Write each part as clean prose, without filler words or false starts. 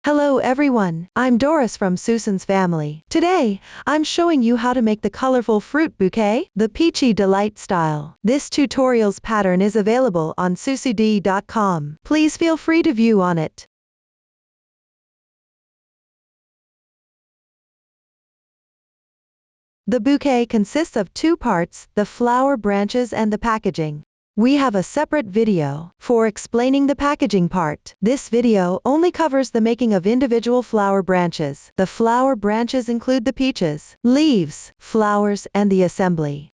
Hello everyone, I'm Doris from Susan's family. Today, I'm showing you how to make the colorful fruit bouquet, the Peachy Delight style. This tutorial's pattern is available on susud.com. Please feel free to view on it. The bouquet consists of two parts, the flower branches and the packaging. We have a separate video for explaining the packaging part. This video only covers the making of individual flower branches. The flower branches include the peaches, leaves, flowers, and the assembly.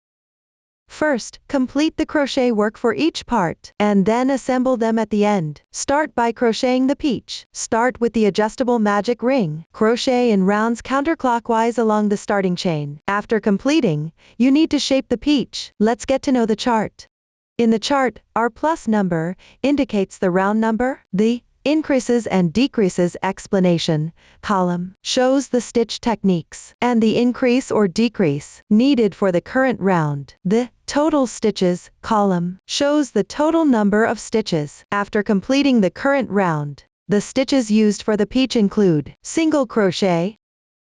First, complete the crochet work for each part, and then assemble them at the end. Start by crocheting the peach. Start with the adjustable magic ring. Crochet in rounds counterclockwise along the starting chain. After completing, you need to shape the peach. Let's get to know the chart. In the chart, our plus number indicates the round number. The increases and decreases explanation column shows the stitch techniques and the increase or decrease needed for the current round. The total stitches column shows the total number of stitches after completing the current round. The stitches used for the peach include single crochet,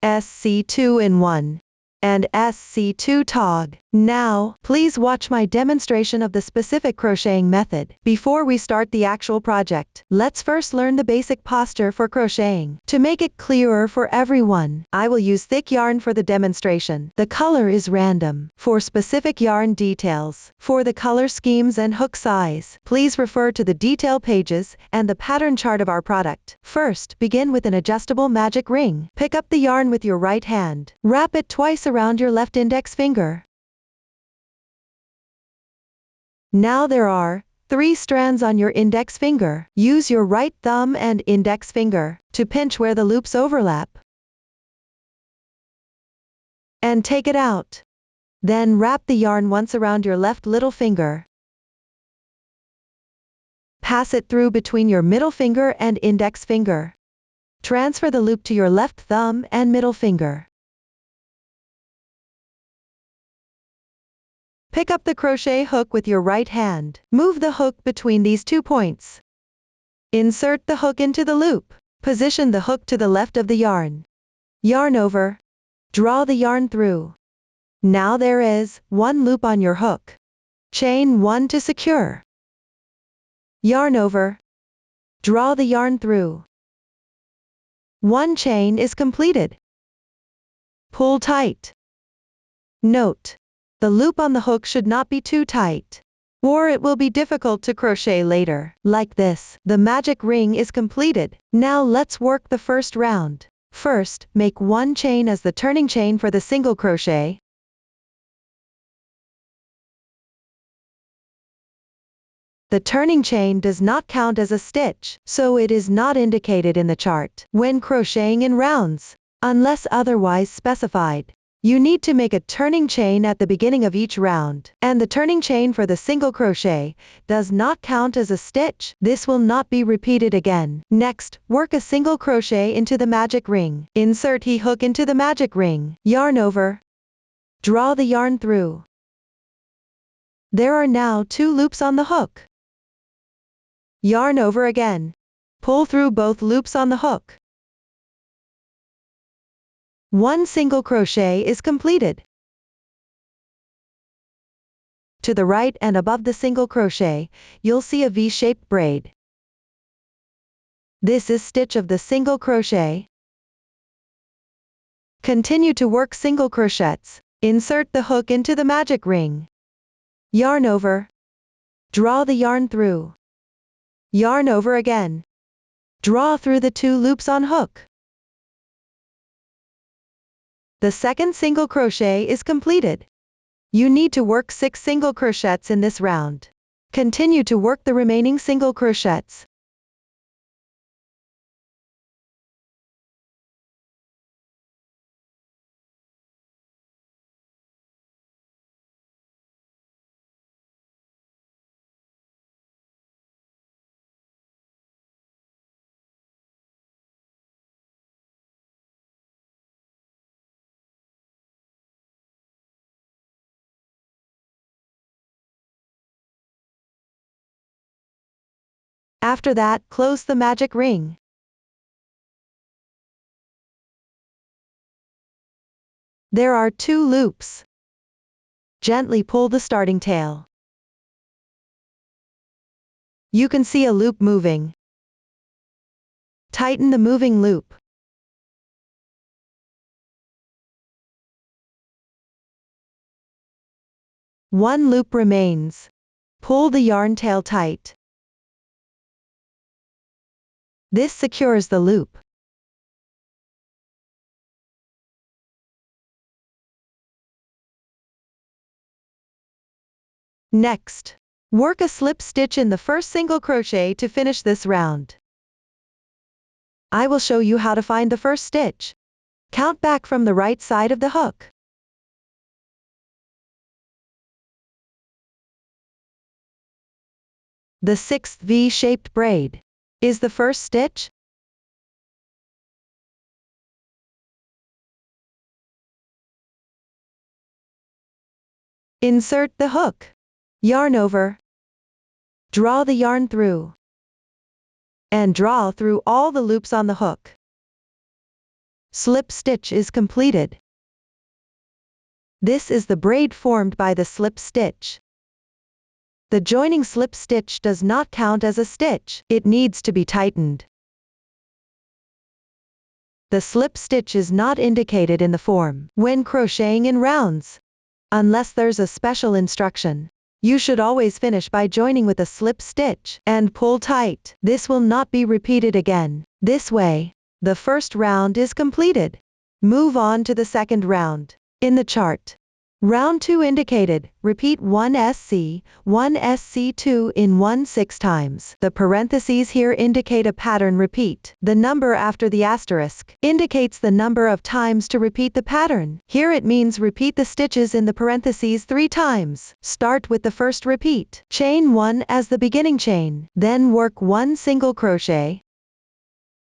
SC2-in-1, and SC2 tog. Now, please watch my demonstration of the specific crocheting method. Before we start the actual project, let's first learn the basic posture for crocheting. To make it clearer for everyone, I will use thick yarn for the demonstration. The color is random. For specific yarn details, for the color schemes and hook size, please refer to the detail pages and the pattern chart of our product. First, begin with an adjustable magic ring. Pick up the yarn with your right hand. Wrap it twice around your left index finger. Now there are 3 strands on your index finger. Use your right thumb and index finger to pinch where the loops overlap. And take it out. Then wrap the yarn once around your left little finger. Pass it through between your middle finger and index finger. Transfer the loop to your left thumb and middle finger. Pick up the crochet hook with your right hand. Move the hook between these 2 points. Insert the hook into the loop. Position the hook to the left of the yarn. Yarn over. Draw the yarn through. Now there is 1 loop on your hook. Chain 1 to secure. Yarn over. Draw the yarn through. 1 chain is completed. Pull tight. Note: the loop on the hook should not be too tight, or it will be difficult to crochet later. Like this, the magic ring is completed. Now let's work the first round. First, make 1 chain as the turning chain for the single crochet. The turning chain does not count as a stitch, so it is not indicated in the chart when crocheting in rounds, unless otherwise specified. You need to make a turning chain at the beginning of each round, and the turning chain for the single crochet does not count as a stitch. This will not be repeated again. Next, work a single crochet into the magic ring. Insert the hook into the magic ring. Yarn over. Draw the yarn through. There are now 2 loops on the hook. Yarn over again. Pull through both loops on the hook. 1 single crochet is completed. To the right and above the single crochet, you'll see a V-shaped braid. This is stitch of the single crochet. Continue to work single crochets. Insert the hook into the magic ring. Yarn over. Draw the yarn through. Yarn over again. Draw through the 2 loops on hook. The second single crochet is completed. You need to work 6 single crochets in this round. Continue to work the remaining single crochets. After that, close the magic ring. There are 2 loops. Gently pull the starting tail. You can see a loop moving. Tighten the moving loop. One loop remains. Pull the yarn tail tight. This secures the loop. Next, work a slip stitch in the first single crochet to finish this round. I will show you how to find the first stitch. Count back from the right side of the hook. The 6th V-shaped braid is the first stitch. Insert the hook. Yarn over. Draw the yarn through. And draw through all the loops on the hook. Slip stitch is completed. This is the braid formed by the slip stitch. The joining slip stitch does not count as a stitch, it needs to be tightened. The slip stitch is not indicated in the form when crocheting in rounds, unless there's a special instruction. You should always finish by joining with a slip stitch and pull tight. This will not be repeated again. This way, the first round is completed. Move on to the second round. In the chart, round 2 indicated, repeat 1 SC, 1 SC2 in 1 6 times. The parentheses here indicate a pattern repeat. The number after the asterisk indicates the number of times to repeat the pattern. Here it means repeat the stitches in the parentheses 3 times. Start with the first repeat. Chain 1 as the beginning chain. Then work 1 single crochet.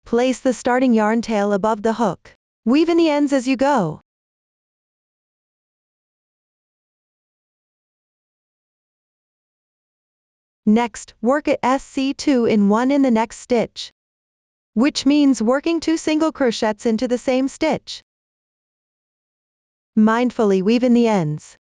Place the starting yarn tail above the hook. Weave in the ends as you go. Next, work a SC2 in 1 in the next stitch, which means working 2 single crochets into the same stitch. Mindfully weave in the ends.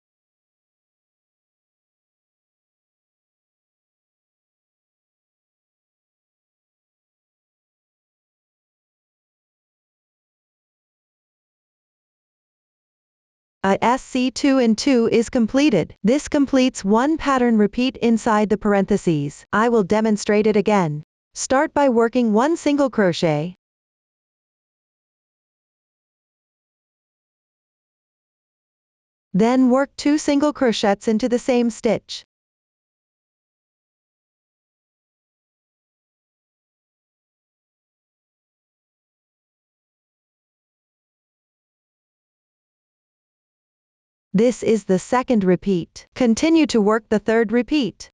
A SC2 in 2 is completed. This completes 1 pattern repeat inside the parentheses. I will demonstrate it again. Start by working 1 single crochet. Then work 2 single crochets into the same stitch. This is the second repeat. Continue to work the third repeat.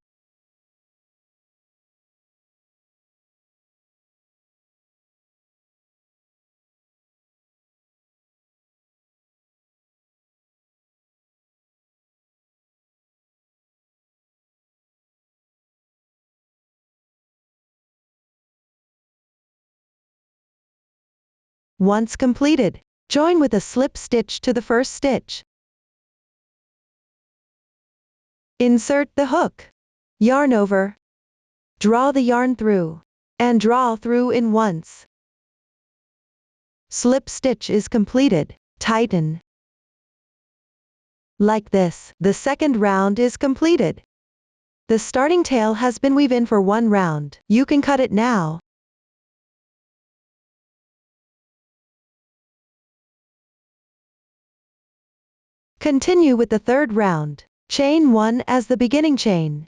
Once completed, join with a slip stitch to the first stitch. Insert the hook. Yarn over. Draw the yarn through. And draw through in once. Slip stitch is completed. Tighten. Like this, the second round is completed. The starting tail has been weave in for 1 round. You can cut it now. Continue with the third round. Chain 1 as the beginning chain.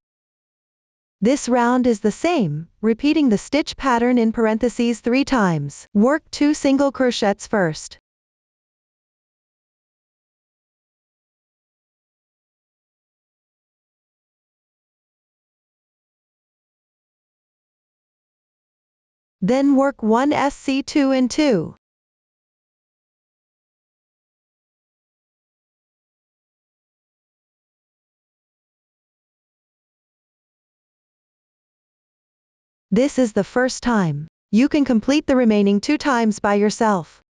This round is the same, repeating the stitch pattern in parentheses 3 times. Work 2 single crochets first. Then work 1 SC2 in 2. This is the first time. You can complete the remaining 2 times by yourself.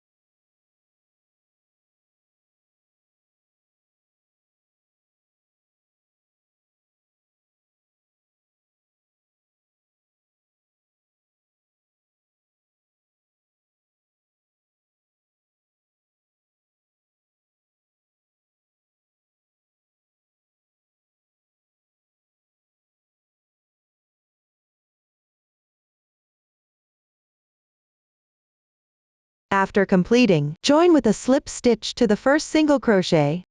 After completing, join with a slip stitch to the first single crochet.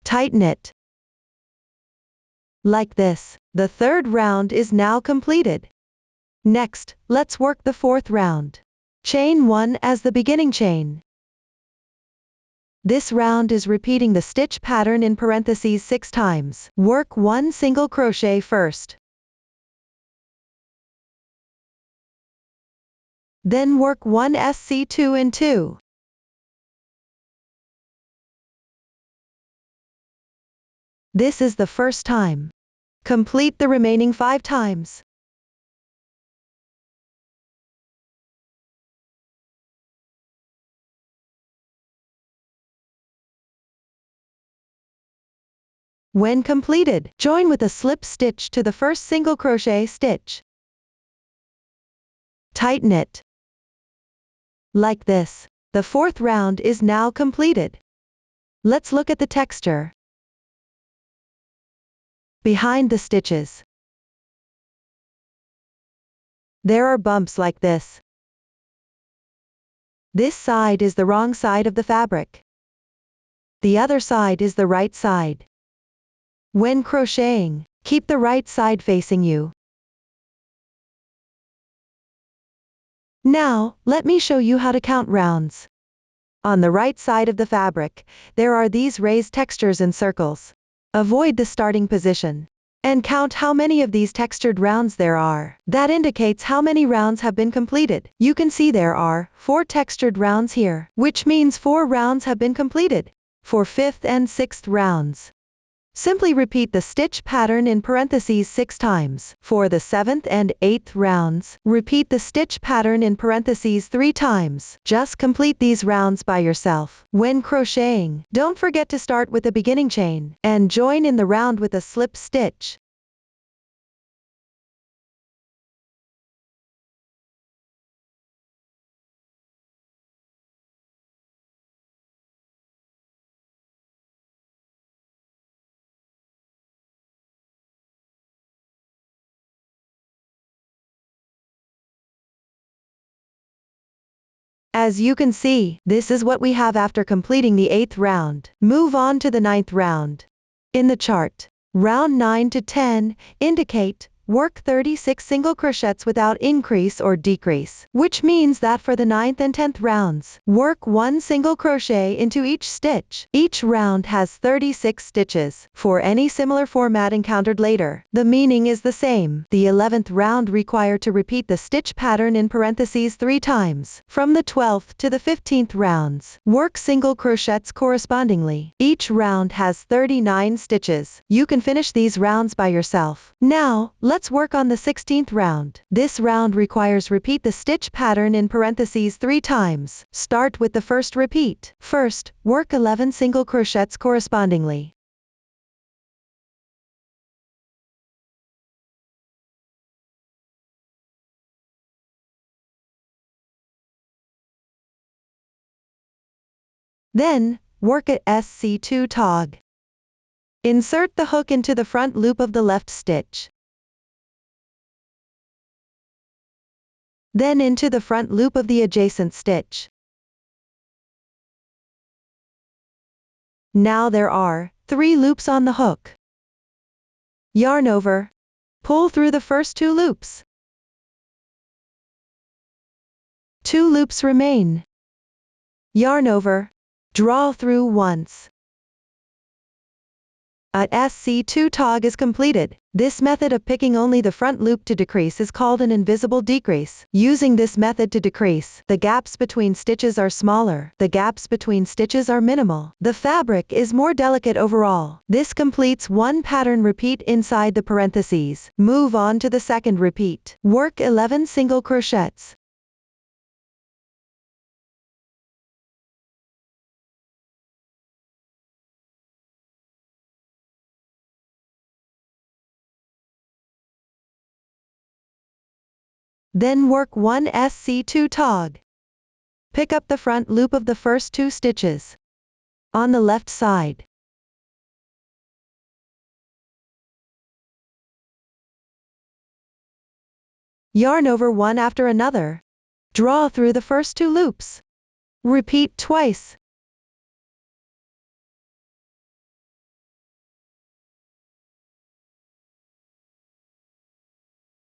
Tighten it. Like this. The third round is now completed. Next, let's work the fourth round. Chain 1 as the beginning chain. This round is repeating the stitch pattern in parentheses 6 times. Work 1 single crochet first. Then work 1 SC2 and 2. This is the first time. Complete the remaining 5 times. When completed, join with a slip stitch to the first single crochet stitch. Tighten it. Like this. The fourth round is now completed. Let's look at the texture. Behind the stitches, there are bumps like this. This side is the wrong side of the fabric. The other side is the right side. When crocheting, keep the right side facing you. Now, let me show you how to count rounds. On the right side of the fabric, there are these raised textures and circles. Avoid the starting position. And count how many of these textured rounds there are. That indicates how many rounds have been completed. You can see there are 4 textured rounds here, which means 4 rounds have been completed. For 5th and 6th rounds, simply repeat the stitch pattern in parentheses 6 times. For the 7th and 8th rounds, repeat the stitch pattern in parentheses 3 times. Just complete these rounds by yourself. When crocheting, don't forget to start with the beginning chain, and join in the round with a slip stitch. As you can see, this is what we have after completing the 8th round. Move on to the 9th round. In the chart, round 9 to 10 indicate work 36 single crochets without increase or decrease, which means that for the 9th and 10th rounds, work 1 single crochet into each stitch. Each round has 36 stitches. For any similar format encountered later, the meaning is the same. The 11th round required to repeat the stitch pattern in parentheses 3 times. From the 12th to the 15th rounds, work single crochets correspondingly. Each round has 39 stitches. You can finish these rounds by yourself. Now, let's work on the 16th round. This round requires repeat the stitch pattern in parentheses 3 times. Start with the first repeat. First, work 11 single crochets correspondingly. Then, work a SC2 tog. Insert the hook into the front loop of the left stitch. Then into the front loop of the adjacent stitch. Now there are 3 loops on the hook. Yarn over. Pull through the first 2 loops. 2 loops remain. Yarn over. Draw through once. A SC2 tog is completed. This method of picking only the front loop to decrease is called an invisible decrease. Using this method to decrease, the gaps between stitches are smaller. The gaps between stitches are minimal. The fabric is more delicate overall. This completes one pattern repeat inside the parentheses. Move on to the second repeat. Work 11 single crochets. Then work 1 SC2 tog. Pick up the front loop of the first 2 stitches on the left side. Yarn over one after another. Draw through the first 2 loops. Repeat twice.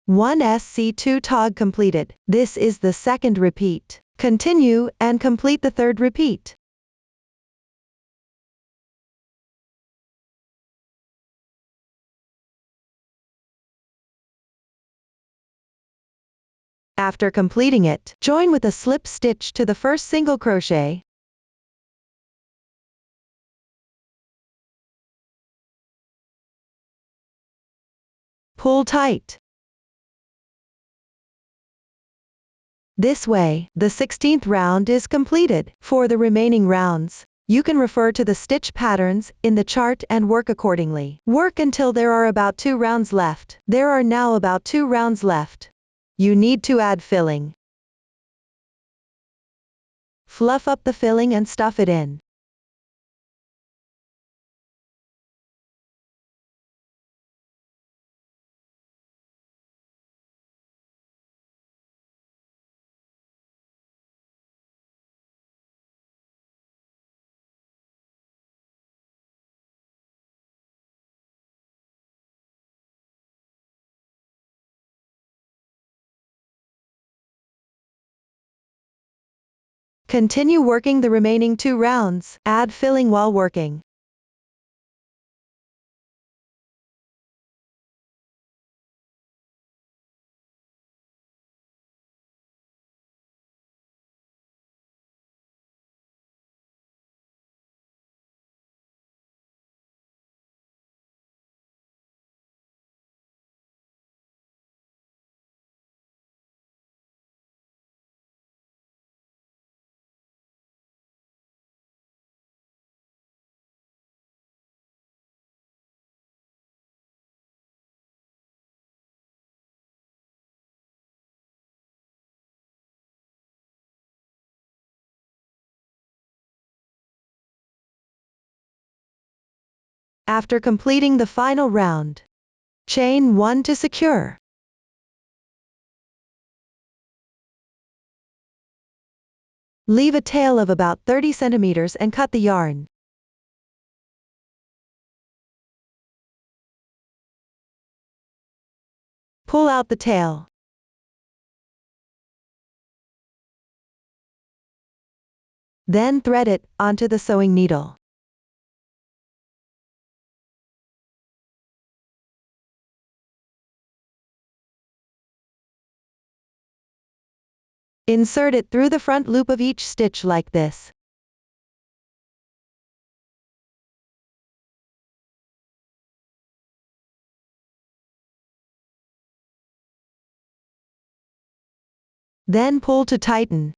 One SC2 tog completed. This is the second repeat. Continue and complete the third repeat. After completing it, join with a slip stitch to the first single crochet. Pull tight. This way, the 16th round is completed. For the remaining rounds, you can refer to the stitch patterns in the chart and work accordingly. Work until there are about 2 rounds left. There are now about 2 rounds left. You need to add filling. Fluff up the filling and stuff it in. Continue working the remaining 2 rounds. Add filling while working. After completing the final round, chain 1 to secure. Leave a tail of about 30 centimeters and cut the yarn. Pull out the tail. Then thread it onto the sewing needle. Insert it through the front loop of each stitch like this. Then pull to tighten.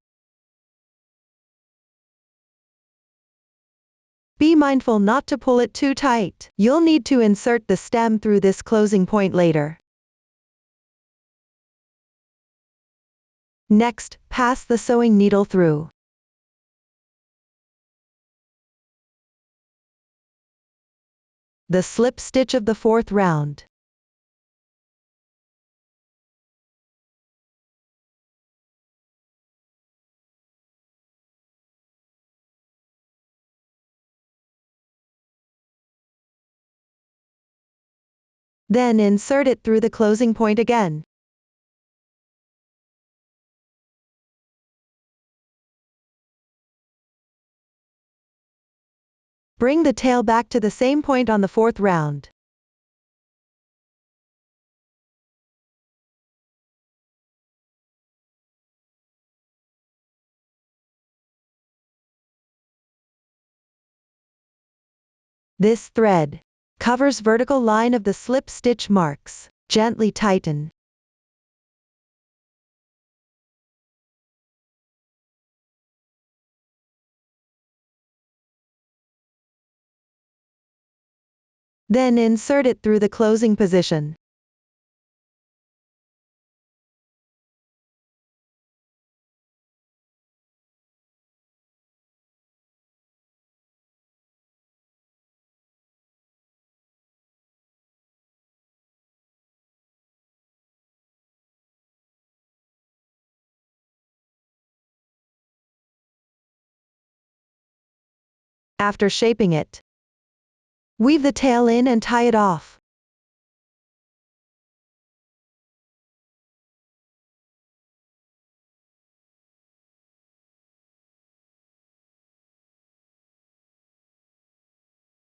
Be mindful not to pull it too tight. You'll need to insert the stem through this closing point later. Next, pass the sewing needle through. The slip stitch of the 4th round. Then insert it through the closing point again. Bring the tail back to the same point on the 4th round. This thread covers vertical line of the slip stitch marks. Gently tighten. Then insert it through the closing position. After shaping it, weave the tail in and tie it off.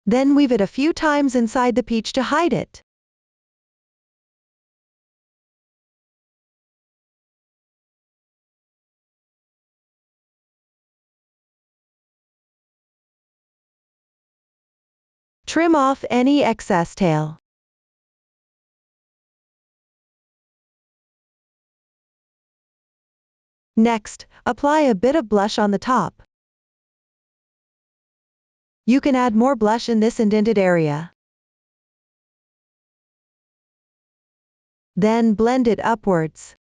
Then weave it a few times inside the peach to hide it. Trim off any excess tail. Next, apply a bit of blush on the top. You can add more blush in this indented area. Then blend it upwards.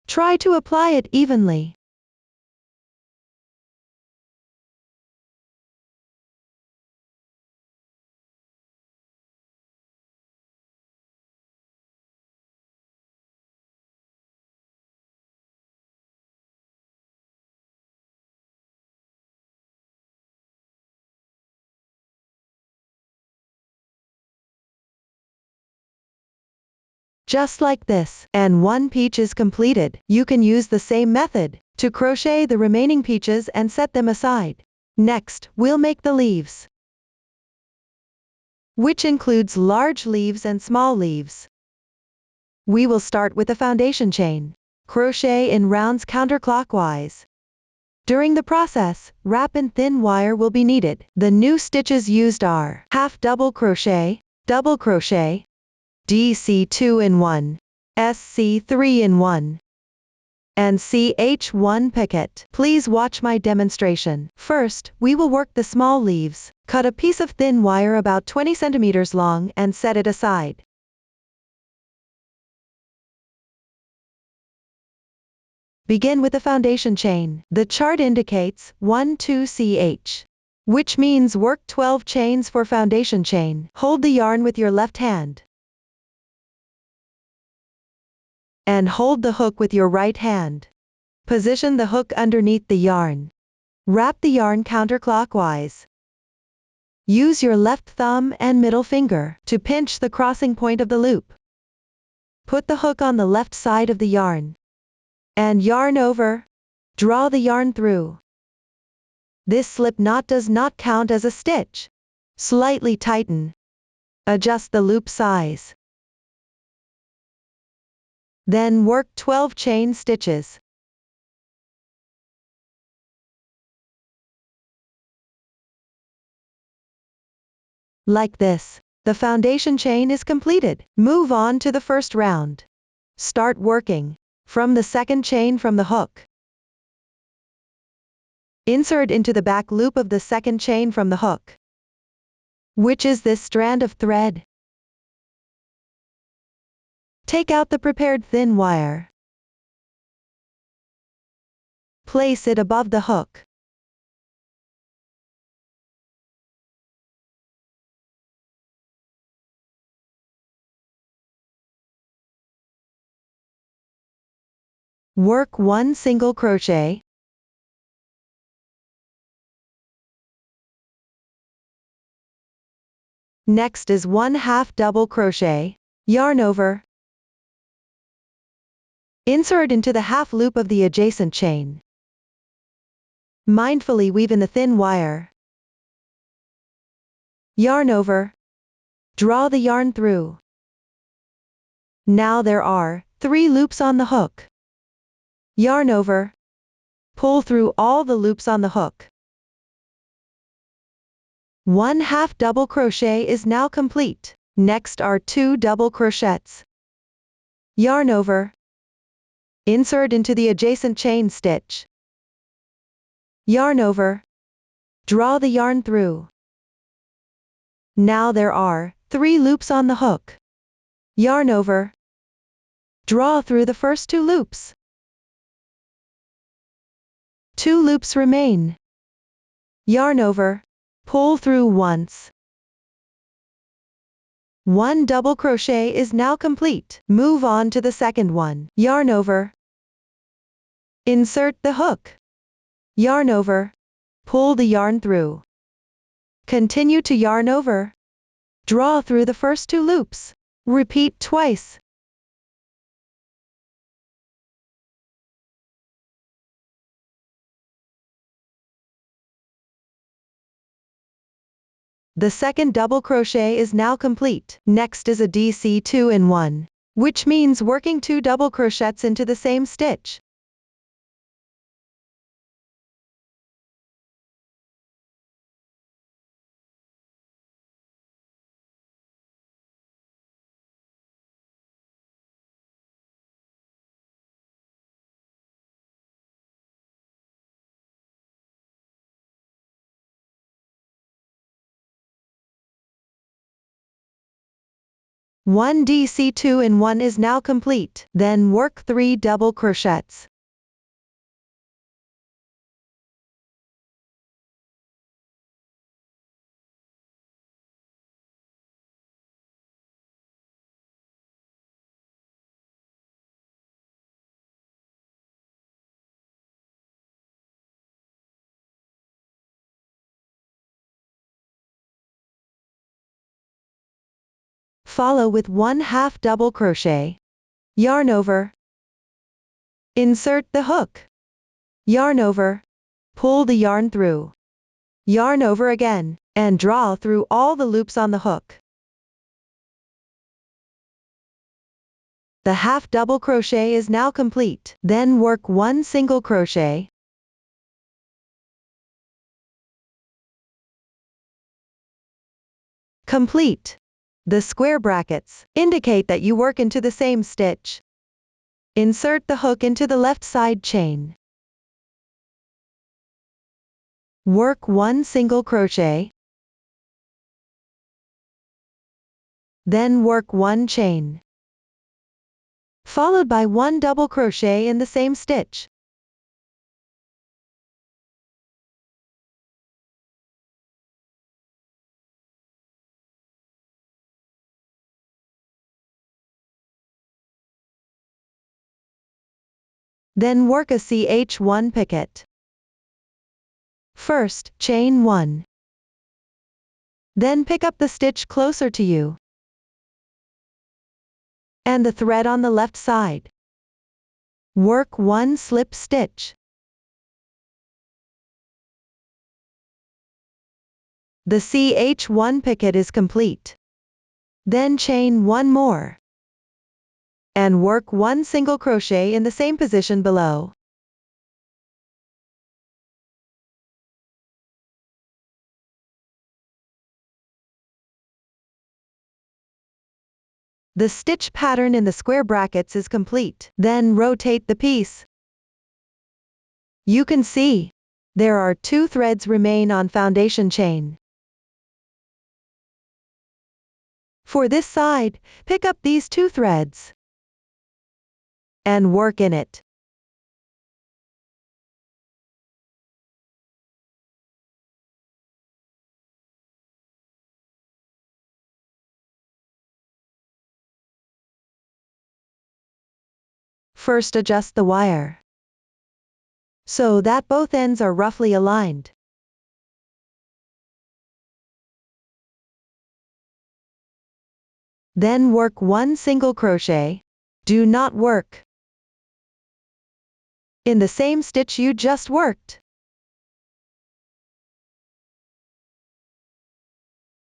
Try to apply it evenly. Just like this, and one peach is completed. You can use the same method to crochet the remaining peaches and set them aside. Next, we'll make the leaves, which includes large leaves and small leaves. We will start with the foundation chain. Crochet in rounds counterclockwise. During the process, wrap and thin wire will be needed. The new stitches used are half double crochet, DC 2-in-1, SC 3-in-1, and CH1 picket. Please watch my demonstration. First, we will work the small leaves. Cut a piece of thin wire about 20 centimeters long and set it aside. Begin with the foundation chain. The chart indicates 1-2-CH, which means work 12 chains for foundation chain. Hold the yarn with your left hand and hold the hook with your right hand. Position the hook underneath the yarn. Wrap the yarn counterclockwise. Use your left thumb and middle finger to pinch the crossing point of the loop. Put the hook on the left side of the yarn and yarn over. Draw the yarn through. This slip knot does not count as a stitch. Slightly tighten. Adjust the loop size. Then work 12 chain stitches. Like this, the foundation chain is completed. Move on to the first round. Start working from the second chain from the hook. Insert into the back loop of the second chain from the hook, which is this strand of thread. Take out the prepared thin wire. Place it above the hook. Work one single crochet. Next is 1/2 double crochet. Yarn over. Insert into the half loop of the adjacent chain. Mindfully weave in the thin wire. Yarn over. Draw the yarn through. Now there are 3 loops on the hook. Yarn over. Pull through all the loops on the hook. 1/2 double crochet is now complete. Next are 2 double crochets. Yarn over. Insert into the adjacent chain stitch. Yarn over. Draw the yarn through. Now there are 3 loops on the hook. Yarn over. Draw through the first 2 loops. 2 loops remain. Yarn over. Pull through once. 1 double crochet is now complete. Move on to the second one. Yarn over. Insert the hook. Yarn over. Pull the yarn through. Continue to yarn over. Draw through the first 2 loops. Repeat twice. The second double crochet is now complete. Next is a DC 2-in-1, which means working 2 double crochets into the same stitch. One DC 2-in-1 is now complete. Then work 3 double crochets. Follow with 1/2 double crochet. Yarn over. Insert the hook. Yarn over. Pull the yarn through. Yarn over again, and draw through all the loops on the hook. The half double crochet is now complete. Then work 1 single crochet. Complete. The square brackets indicate that you work into the same stitch. Insert the hook into the left side chain. Work 1 single crochet. Then work 1 chain, followed by 1 double crochet in the same stitch. Then work a CH1 picket. First, chain 1. Then pick up the stitch closer to you and the thread on the left side. Work 1 slip stitch. The CH1 picket is complete. Then chain 1 more and work 1 single crochet in the same position below. The stitch pattern in the square brackets is complete. Then rotate the piece. You can see there are 2 threads remain on foundation chain. For this side, pick up these 2 threads and work in it. First, adjust the wire so that both ends are roughly aligned. Then work 1 single crochet. Do not work in the same stitch you just worked.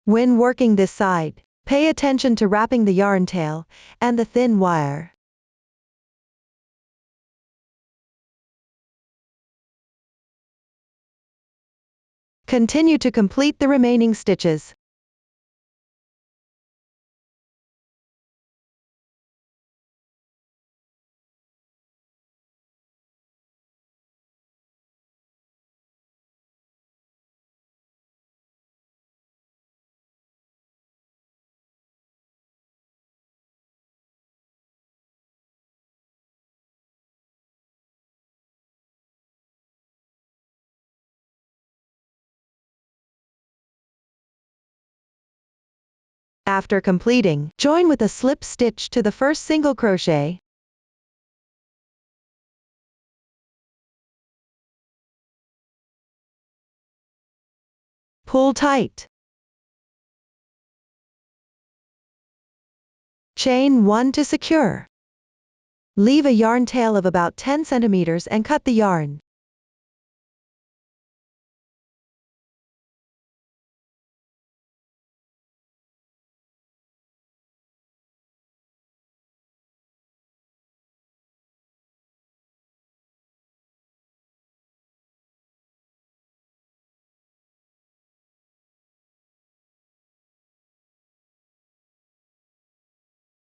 When working this side, pay attention to wrapping the yarn tail and the thin wire. Continue to complete the remaining stitches. After completing, join with a slip stitch to the first single crochet. Pull tight. Chain 1 to secure. Leave a yarn tail of about 10 centimeters and cut the yarn.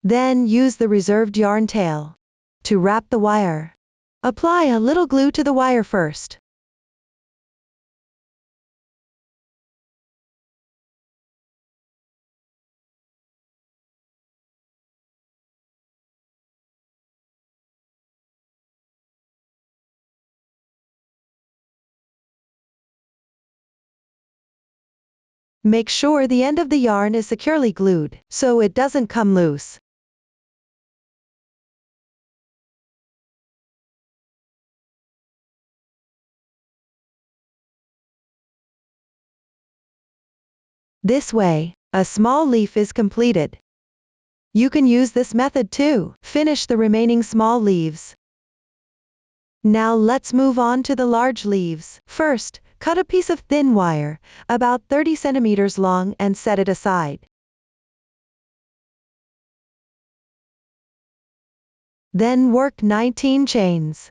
Then use the reserved yarn tail to wrap the wire. Apply a little glue to the wire first. Make sure the end of the yarn is securely glued, so it doesn't come loose. This way, a small leaf is completed. You can use this method to finish the remaining small leaves. Now let's move on to the large leaves. First, cut a piece of thin wire, about 30 centimeters long, and set it aside. Then work 19 chains.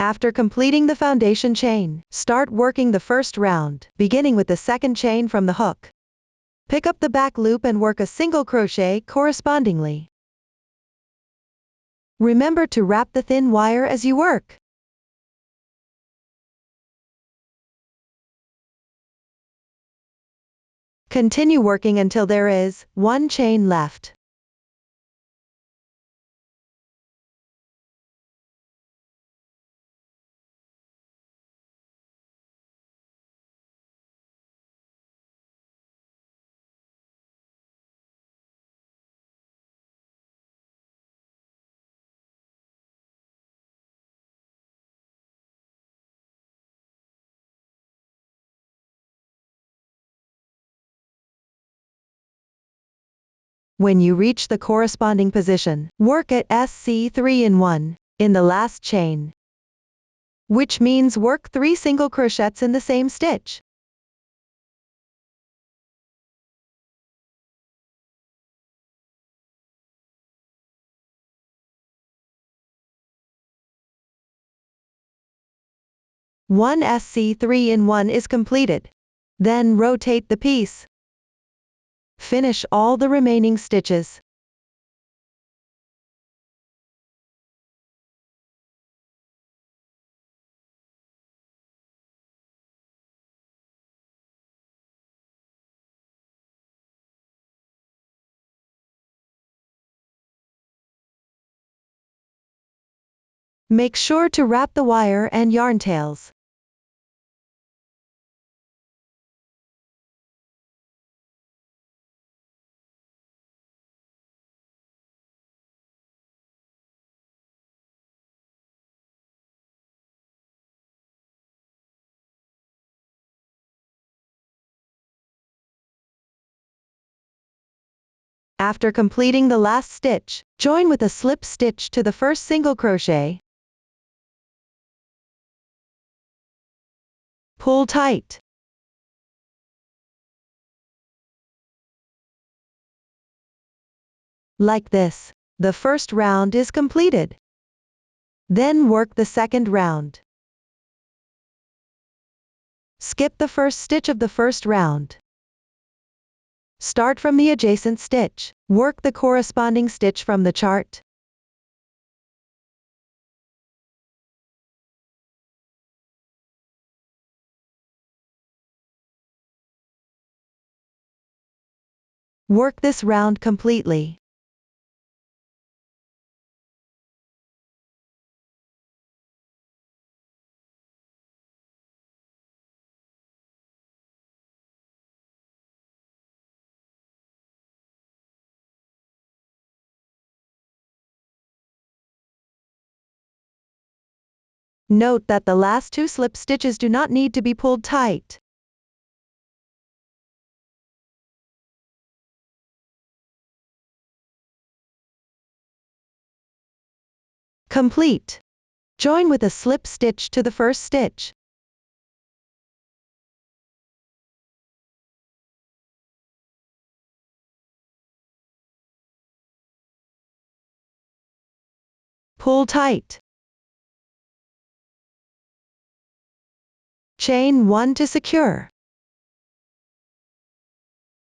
After completing the foundation chain, start working the first round, beginning with the second chain from the hook. Pick up the back loop and work a single crochet correspondingly. Remember to wrap the thin wire as you work. Continue working until there is one chain left. When you reach the corresponding position, work at SC3 in the last chain, which means work 3 single crochets in the same stitch. One SC3 is completed. Then rotate the piece. Finish all the remaining stitches. Make sure to wrap the wire and yarn tails. After completing the last stitch, join with a slip stitch to the first single crochet. Pull tight. Like this, the first round is completed. Then work the second round. Skip the first stitch of the first round. Start from the adjacent stitch. Work the corresponding stitch from the chart. Work this round completely. Note that the last 2 slip stitches do not need to be pulled tight. Complete. Join with a slip stitch to the first stitch. Pull tight. Chain 1 to secure.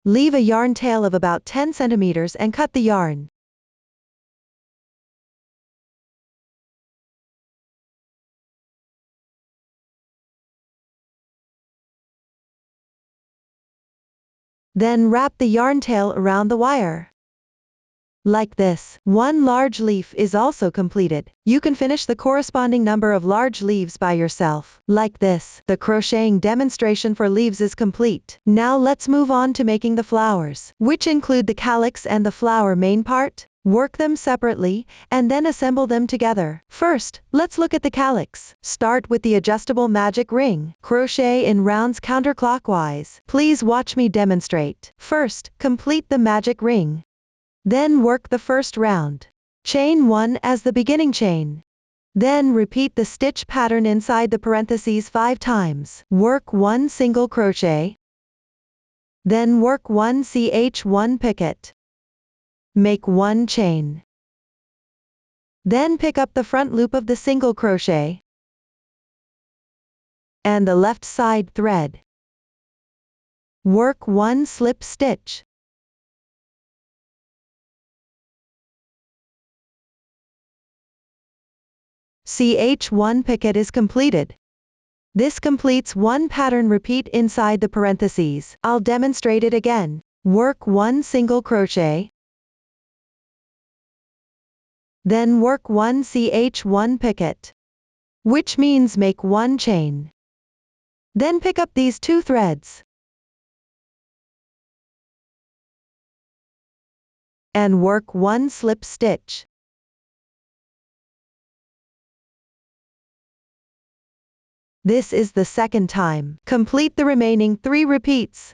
Leave a yarn tail of about 10 centimeters and cut the yarn. Then wrap the yarn tail around the wire. Like this, 1 large leaf is also completed. You can finish the corresponding number of large leaves by yourself. Like this, the crocheting demonstration for leaves is complete. Now let's move on to making the flowers, which include the calyx and the flower main part. Work them separately, and then assemble them together. First, let's look at the calyx. Start with the adjustable magic ring. Crochet in rounds counterclockwise. Please watch me demonstrate. First, complete the magic ring. Then work the first round. Chain 1 as the beginning chain. Then repeat the stitch pattern inside the parentheses 5 times. Work 1 single crochet. Then work 1 ch1 picket. Make 1 chain. Then pick up the front loop of the single crochet and the left side thread. Work 1 slip stitch. ch1 picket is completed. This completes 1 pattern. Repeat inside the parentheses. I'll demonstrate it again. Work 1 single crochet. Then work 1 ch1 picket, which means make 1 chain. Then pick up these 2 threads and work 1 slip stitch. This is the second time. Complete the remaining 3 repeats.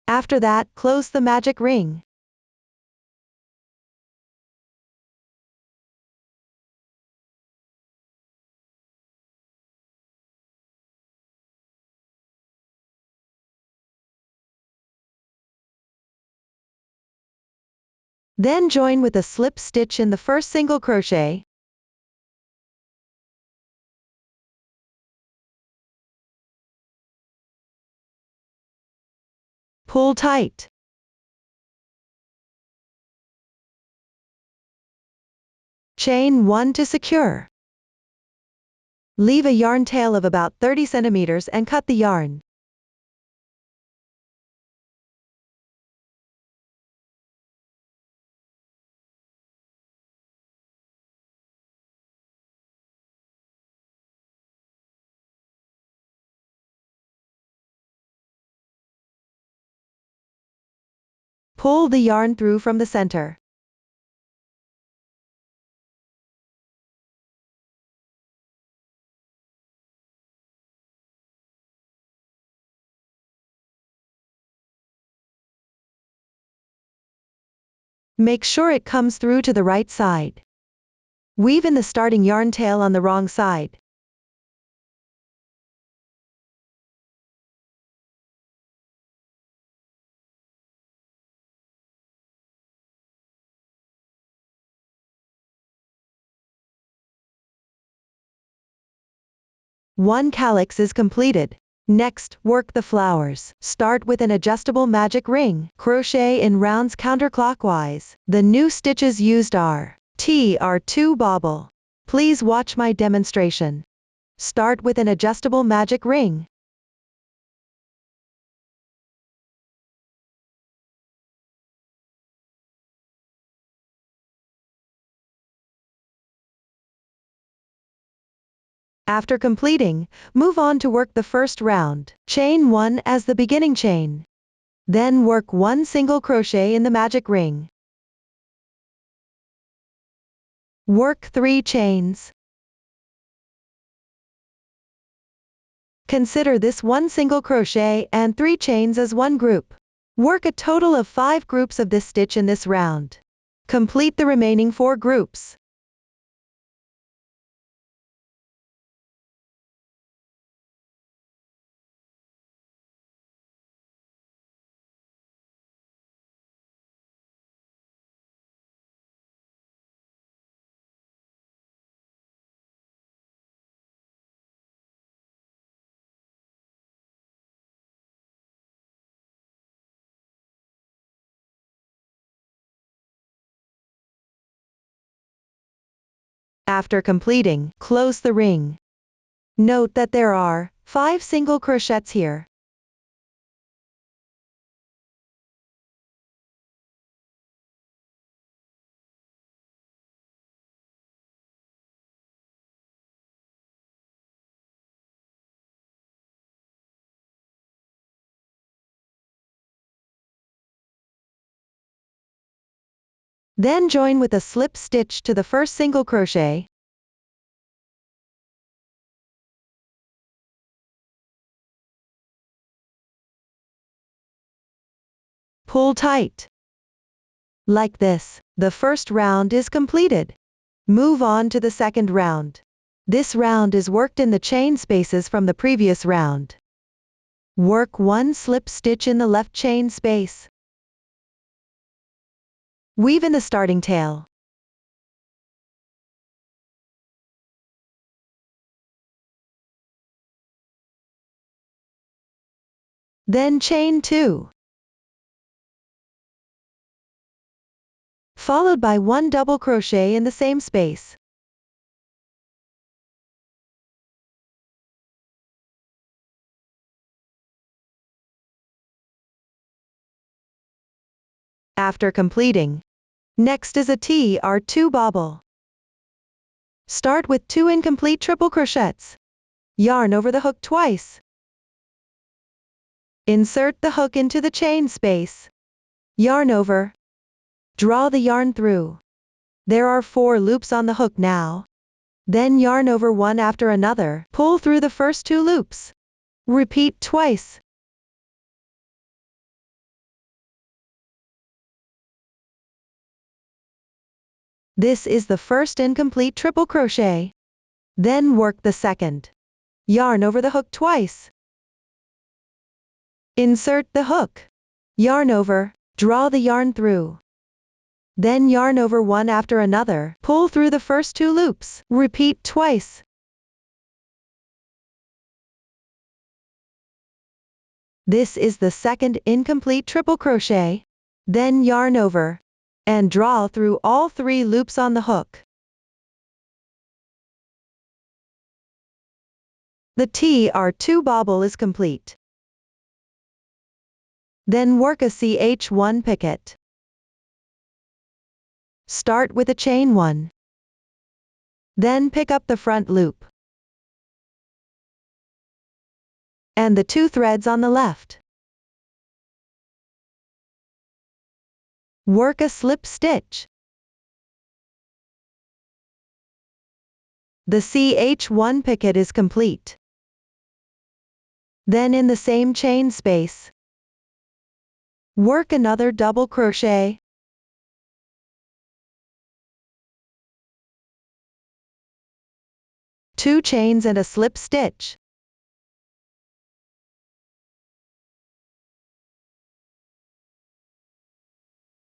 After that, close the magic ring. Then join with a slip stitch in the first single crochet. Pull tight. Chain 1 to secure. Leave a yarn tail of about 30 centimeters and cut the yarn. Pull the yarn through from the center. Make sure it comes through to the right side. Weave in the starting yarn tail on the wrong side. One calyx is completed. Next, work the flowers. Start with an adjustable magic ring. Crochet in rounds counterclockwise. The new stitches used are TR2 bobble. Please watch my demonstration. Start with an adjustable magic ring. After completing, move on to work the first round. Chain 1 as the beginning chain. Then work 1 single crochet in the magic ring. Work 3 chains. Consider this 1 single crochet and 3 chains as one group. Work a total of 5 groups of this stitch in this round. Complete the remaining 4 groups. After completing, close the ring. Note that there are 5 single crochets here. Then join with a slip stitch to the first single crochet. Pull tight. Like this, the first round is completed. Move on to the second round. This round is worked in the chain spaces from the previous round. Work 1 slip stitch in the left chain space. Weave in the starting tail. Then chain 2. Followed by 1 double crochet in the same space. After completing, next is a TR2 bobble. Start with 2 incomplete triple crochets. Yarn over the hook twice. Insert the hook into the chain space. Yarn over. Draw the yarn through. There are 4 loops on the hook now. Then yarn over one after another. Pull through the first 2 loops. Repeat twice. This is the first incomplete triple crochet. Then work the second. Yarn over the hook twice. Insert the hook. Yarn over, draw the yarn through. Then yarn over one after another. Pull through the first 2 loops. Repeat twice. This is the second incomplete triple crochet. Then yarn over and draw through all 3 loops on the hook. The TR2 bobble is complete. Then work a CH1 picket. Start with a chain 1. Then pick up the front loop and the 2 threads on the left. Work a slip stitch. The CH1 picket is complete. Then in the same chain space, work another double crochet. Two chains and a slip stitch.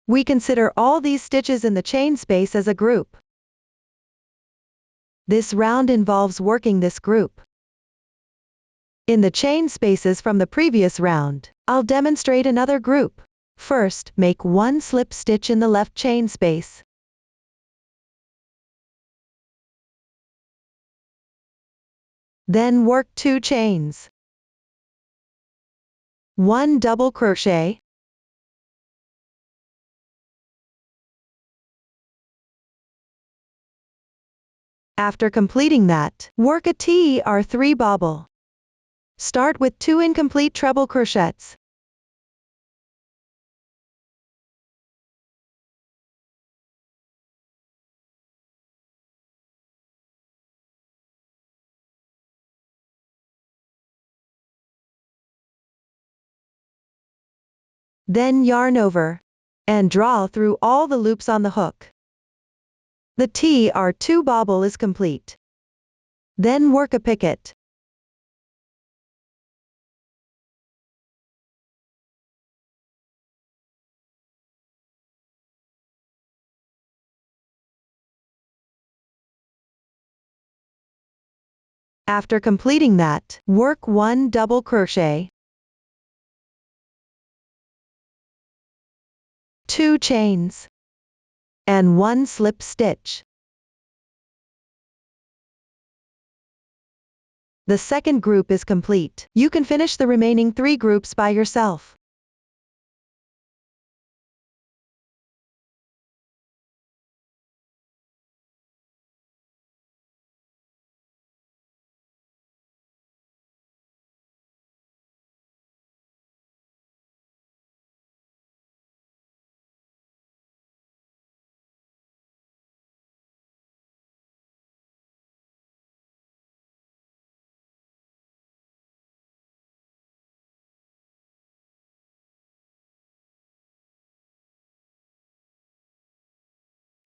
We consider all these stitches in the chain space as a group. This round involves working this group. In the chain spaces from the previous round, I'll demonstrate another group. First, make one slip stitch in the left chain space. Then work 2 chains. 1 double crochet. After completing that, work a T or 3 bobble. Start with 2 incomplete treble crochets. Then yarn over and draw through all the loops on the hook. The T or 2 bobble is complete. Then work a picket. After completing that, work 1 double crochet, 2 chains, and 1 slip stitch. The second group is complete. You can finish the remaining 3 groups by yourself.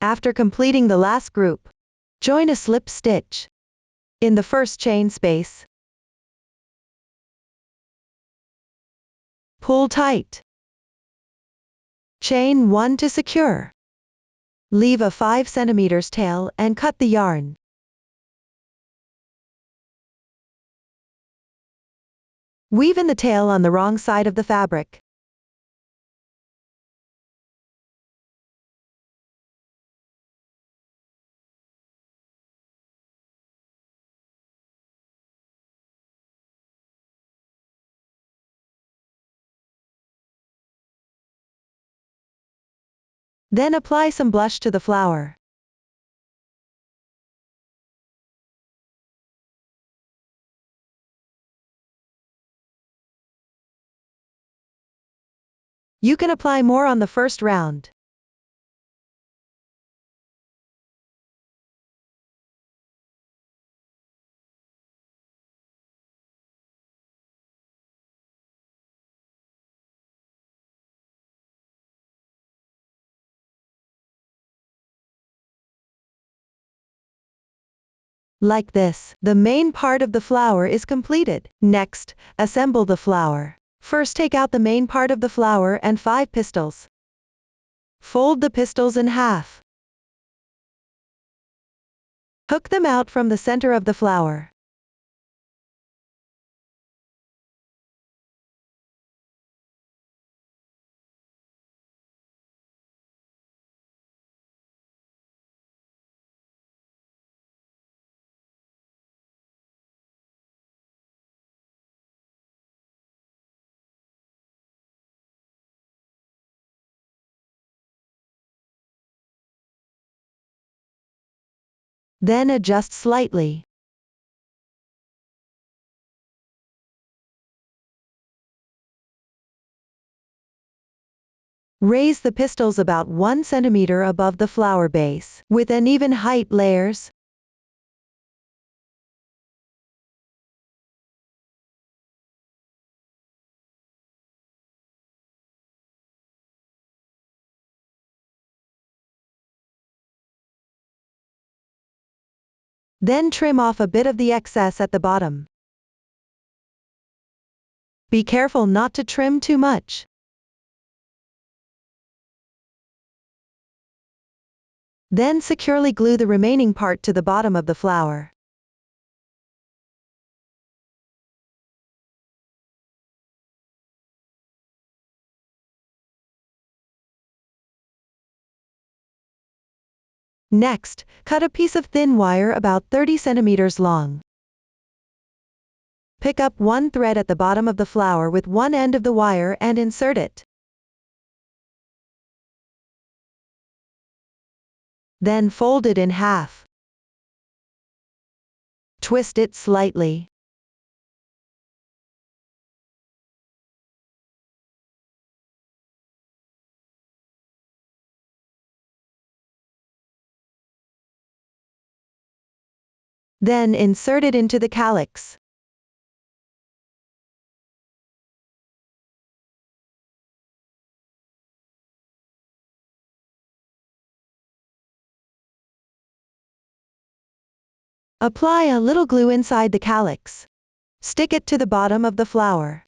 After completing the last group, join a slip stitch in the first chain space. Pull tight. Chain 1 to secure. Leave a 5 cm tail and cut the yarn. Weave in the tail on the wrong side of the fabric. Then apply some blush to the flower. You can apply more on the first round. Like this, the main part of the flower is completed. Next, assemble the flower. First, take out the main part of the flower and 5 pistils. Fold the pistils in half. Hook them out from the center of the flower. Then adjust slightly. Raise the pistils about 1 cm above the flower base, with uneven height layers. Then trim off a bit of the excess at the bottom. Be careful not to trim too much. Then securely glue the remaining part to the bottom of the flower. Next, cut a piece of thin wire about 30 centimeters long. Pick up one thread at the bottom of the flower with one end of the wire and insert it. Then fold it in half. Twist it slightly. Then insert it into the calyx. Apply a little glue inside the calyx. Stick it to the bottom of the flower.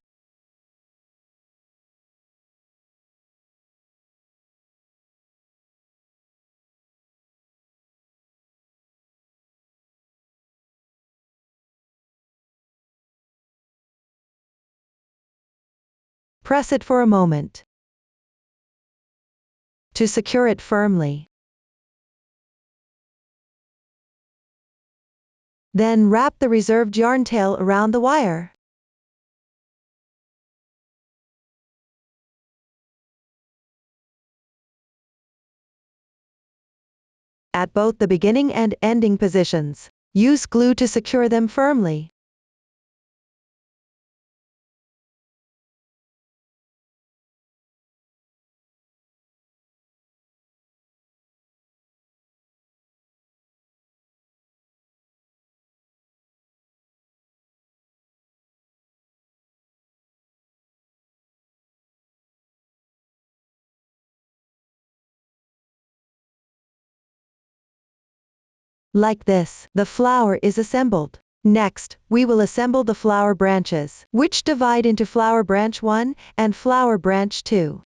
Press it for a moment to secure it firmly. Then wrap the reserved yarn tail around the wire. At both the beginning and ending positions, use glue to secure them firmly. Like this, the flower is assembled. Next, we will assemble the flower branches, which divide into flower branch 1 and flower branch 2.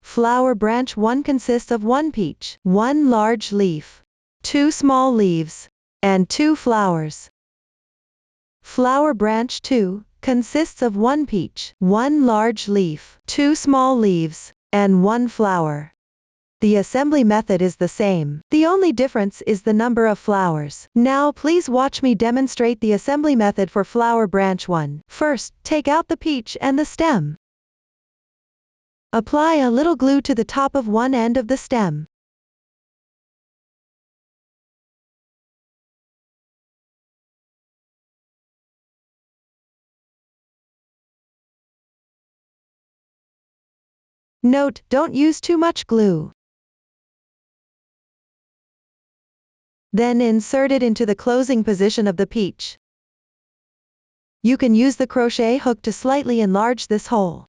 Flower branch 1 consists of 1 peach, 1 large leaf, 2 small leaves, and 2 flowers. Flower branch 2 consists of 1 peach, 1 large leaf, 2 small leaves, and 1 flower. The assembly method is the same. The only difference is the number of flowers. Now please watch me demonstrate the assembly method for flower branch 1. First, take out the peach and the stem. Apply a little glue to the top of one end of the stem. Note, don't use too much glue. Then insert it into the closing position of the peach. You can use the crochet hook to slightly enlarge this hole.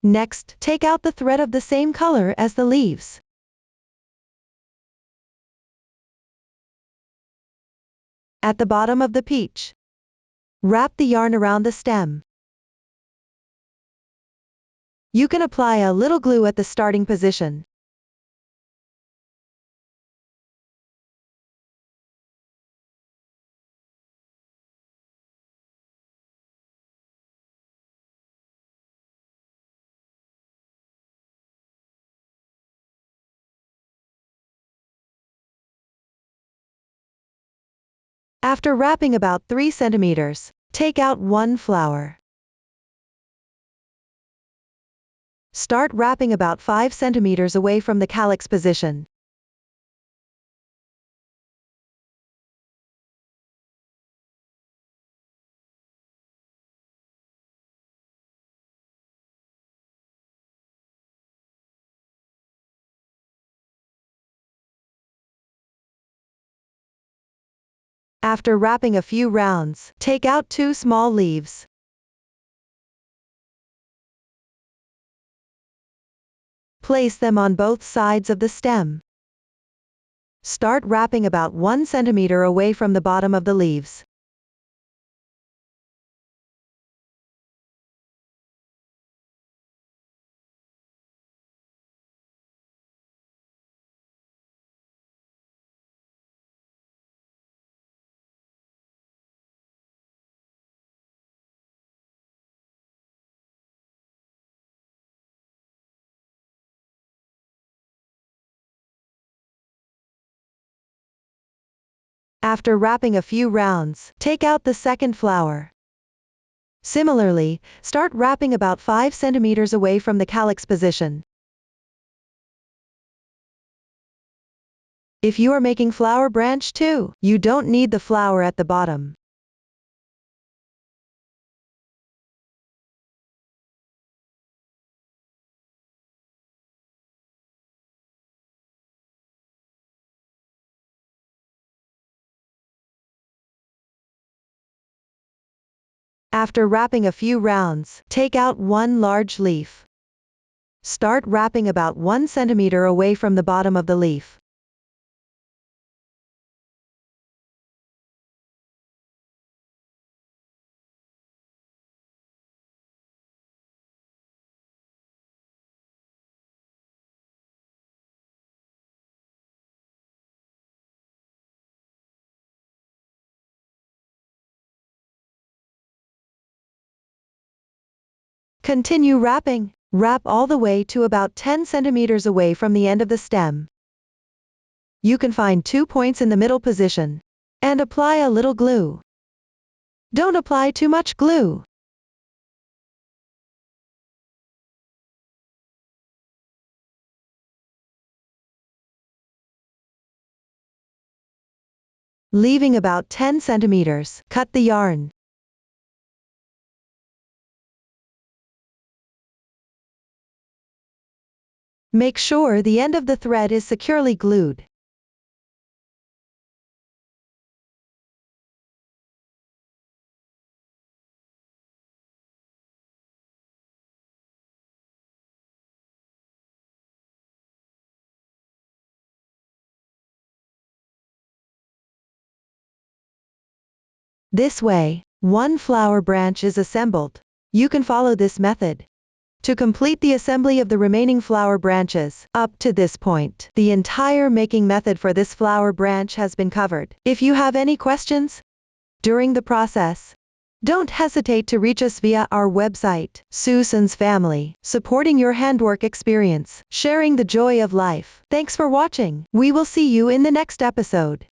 Next, take out the thread of the same color as the leaves. At the bottom of the peach, wrap the yarn around the stem. You can apply a little glue at the starting position. After wrapping about 3 centimeters, take out one flower. Start wrapping about 5 centimeters away from the calyx position. After wrapping a few rounds, take out 2 small leaves. Place them on both sides of the stem. Start wrapping about 1 centimeter away from the bottom of the leaves. After wrapping a few rounds, take out the second flower. Similarly, start wrapping about 5 centimeters away from the calyx position. If you are making flower branch 2, you don't need the flower at the bottom. After wrapping a few rounds, take out one large leaf. Start wrapping about 1 centimeter away from the bottom of the leaf. Continue wrapping. Wrap all the way to about 10 centimeters away from the end of the stem. You can find 2 points in the middle position. And apply a little glue. Don't apply too much glue. Leaving about 10 centimeters, cut the yarn. Make sure the end of the thread is securely glued. This way, one flower branch is assembled. You can follow this method to complete the assembly of the remaining flower branches. Up to this point, the entire making method for this flower branch has been covered. If you have any questions during the process, don't hesitate to reach us via our website. Susan's Family, supporting your handwork experience, sharing the joy of life. Thanks for watching. We will see you in the next episode.